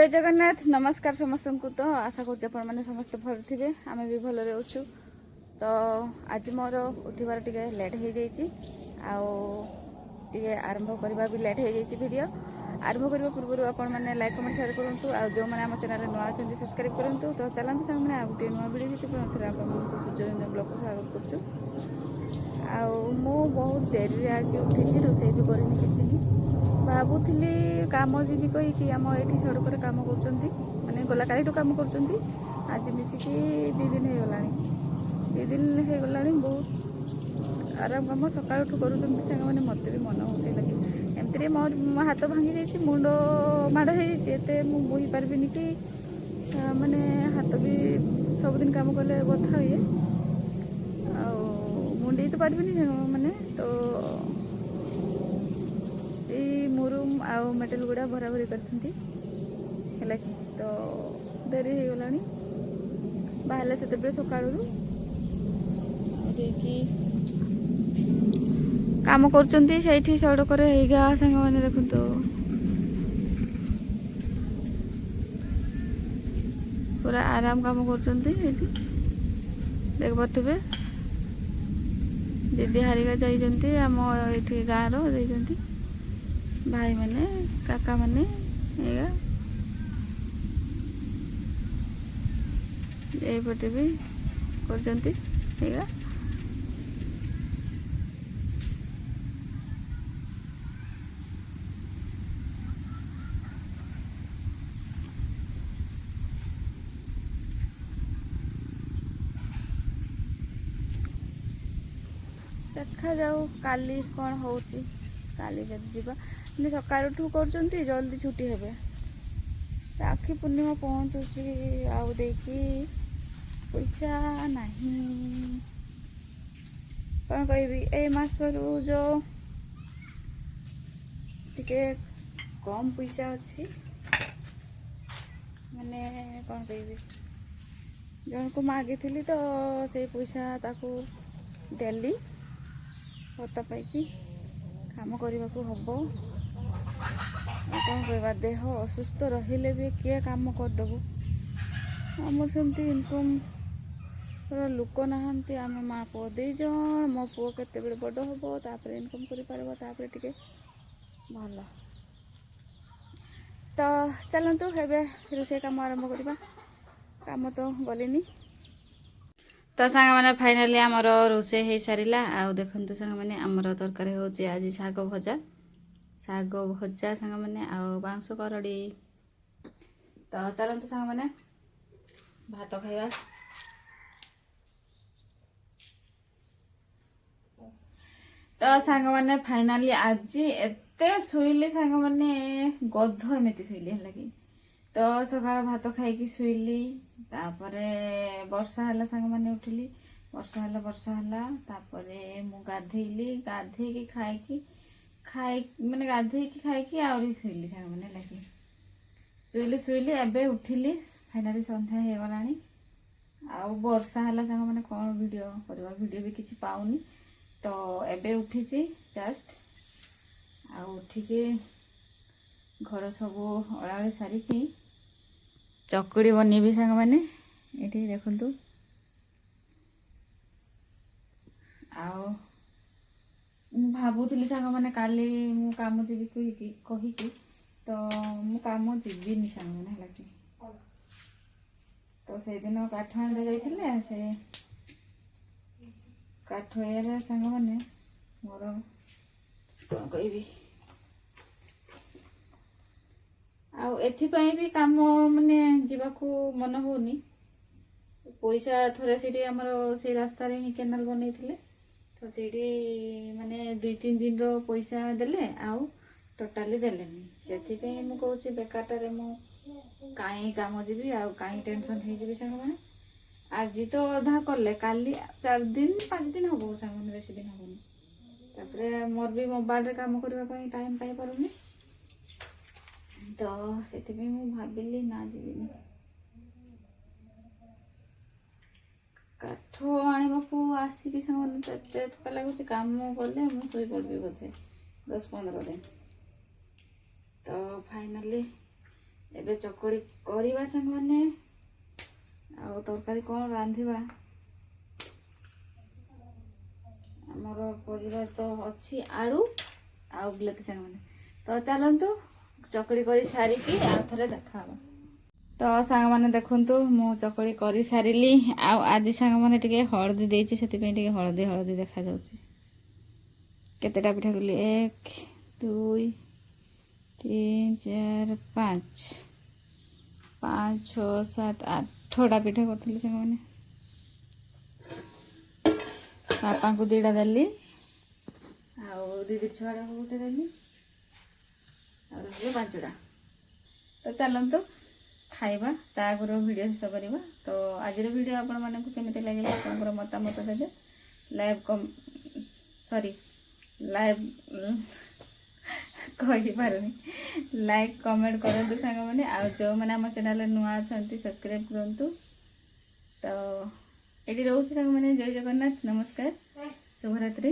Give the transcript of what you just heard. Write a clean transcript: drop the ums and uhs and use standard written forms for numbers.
जय जगन्नाथ नमस्कार समस्त को। तो आशा कर मैंने समस्त भल थे आम भी भल अच्छु। तो आज मोर उठबार टे लेट हो जाए आरंभ करवा भी लेट हो जाए वीडियो आरंभ करने पूर्व आपण मैंने लाइक कमेंट शेयर करूँ और जो मैंने आम चैनल नुआ अच्छा सब्सक्राइब करूँ। तो चलते सामने मैंने गोटे नुआ वीडियो से आपको सूर्य ब्लॉग को स्वागत करूँ। बहुत डेरी आज उठी रोषे भी करनी किसी भावुली कम जीवी कहीकि आम ये सड़क कम कर माने गला कालीठू कम कर आज मिसिकी 2 दिन हो गला 2 दिन हो गला बहुत आराम कम सकाल कर मैंने मत भी मन हो लगे एमती मो हाथ भांगी जाइए मुंड माड़ होते बोही पार्बि कि माने हाथ भी सबुदिन कम कले बथा हुए मुंडे तो पार्बि माने तो मुरुम आउ मेटल गुड़ा भरा भरी करती तो डेरी हो गला बाहर से सकाल काम कर सड़क सांग मैंने देखु पूरा आराम काम कर देख पारे दीदी हारिका जाइए आम ये गाँव रो भाई मैंने काका मैंने एपटे भी कर देखा जाऊ काली कौन होची काली जब जीवा सकाल कर जल्दी छुट्टी हे राखी पूर्णिमा पहुँचुची आउ देखी पैसा नहीं कौन कह मसरू जो टिके कम पैसा अच्छी मैंने कौन कह जन को मागी थी तो से पैसा ताकू देली भत्ता पाई काम करने को हम कौन कह देह असुस्थ रहिले भी किए काम करदेबू आम सेमती इनकम लोक नहांती आम माँ पुओ 2 जन मो पुओ केते बड़े बड़ हम तापर इनकम कर टिके भल। तो चलतु हे रोषे काम आरंभ करवा काम तो गलिनी। तो सांग मैंने फाइनाली आमर रोषे हो सारा आउ देखु सांग मैंने आमर तरकारी हूँ आज शाग भजा सांग मैंने आउ बांस करड़ी। तो चलतु सांग मैंने भात खाइबा। तो सांग मैंने फाइनाली आज एते शुइली सांग मैंने गध एमती शुइली लगी तो सकाल भात खाई शुइली तापरे वर्षा है सांग मैंने उठिली वर्षा है तापरे मु गाधेली गाधे खाई मैंने गाधे खाई आहरी शुइली सांग मैंने लगी शुइली एबे उठिली फाइनाली संध्या हो गलानी आउ वर्षा है सांग मैंने कौन वीडियो करवा वीडियो भी किसी पाऊनी तो एबे उठी जस्ट आ उठिके घर सब अड़ाड़ी सारिकी चकुड़ी बनैबी सांग मैंने ये देखु भावुली सांग मैंने काली मु काम जीवी कहीकि तो मु काम जीविनी सांग मैंने है तो से दिन काठ आंडे जाइए से काठ ये सांग मैंने मोर कौन कह आपाई भी काम माने जावाक मन होनी पैसा थोड़े से आमर से रास्ता ही केनाल बनई तो से माने 2-3 दिन रो पैसा देले आउ टोटाली देलेनी से कहूँ बेकारटारे मु कहीं काम जीवी आउ कहीं टेंशन हो सांग मैंने आज तो अधा कले काली 4 दिन 5 दिन हम सांग मैंने बेसी दिन हम तापर मोर भी मोबाइल रे काम करने टाइम पाई पारुनी तो से भाविली ना जीविनी काठ आणवाकू आसिक सांग थका लगुच काम कले मुई पड़ी बोधे 10-15 दिन तो फाइनाली ଏବେ ଚକୁଳି କରିବା ସାଙ୍ଗମାନେ। ଆଉ ତରକାରୀ କ'ଣ ରାନ୍ଧିବା, ଆମର ପରିବା ତ ଅଛି ଆଳୁ ଆଉ ବିଲାତି ସାଙ୍ଗମାନେ। ତ ଚାଲନ୍ତୁ ଚକୁଳି କରି ସାରିକି ଆଉ ଥରେ ଦେଖାହେବା। ତ ସାଙ୍ଗମାନେ ଦେଖନ୍ତୁ ମୁଁ ଚକୁଳି କରି ସାରିଲି। ଆଉ ଆଜି ସାଙ୍ଗମାନେ ଟିକେ ହଳଦୀ ଦେଇଛି, ସେଥିପାଇଁ ଟିକେ ହଳଦୀ ହଳଦୀ ଦେଖାଯାଉଛି। କେତେଟା ପିଠା କଲି? 1 2 3 4 5 6 7 8ଟା ପିଠା କରିଥିଲି ସାଙ୍ଗମାନେ। ବାପାଙ୍କୁ 2ଟା ଦେଲି, ଆଉ ଦିଦି ଛୁଆଟାକୁ 1ଟେ ଦେଲି, ଆଉ ରହିଲେ 5ଟା। ତ ଚାଲନ୍ତୁ ଖାଇବା, ତା ଆଗରୁ ଭିଡ଼ିଓ ଶେଷ କରିବା। ତ ଆଜିର ଭିଡ଼ିଓ ଆପଣମାନଙ୍କୁ କେମିତି ଲାଗିଲା ଆପଣଙ୍କର ମତାମତ ଦେବେ। ଲାଇଭ୍ କହିପାରୁନି, ଲାଇକ୍ କମେଣ୍ଟ କରନ୍ତୁ ସାଙ୍ଗମାନେ। ଆଉ ଯେଉଁମାନେ ଆମ ଚ୍ୟାନେଲରେ ନୂଆ ଅଛନ୍ତି ସବସ୍କ୍ରାଇବ୍ କରନ୍ତୁ। ତ ଏଠି ରହୁଛି ସାଙ୍ଗମାନେ, ଜୟ ଜଗନ୍ନାଥ, ନମସ୍କାର, ଶୁଭରାତ୍ରି।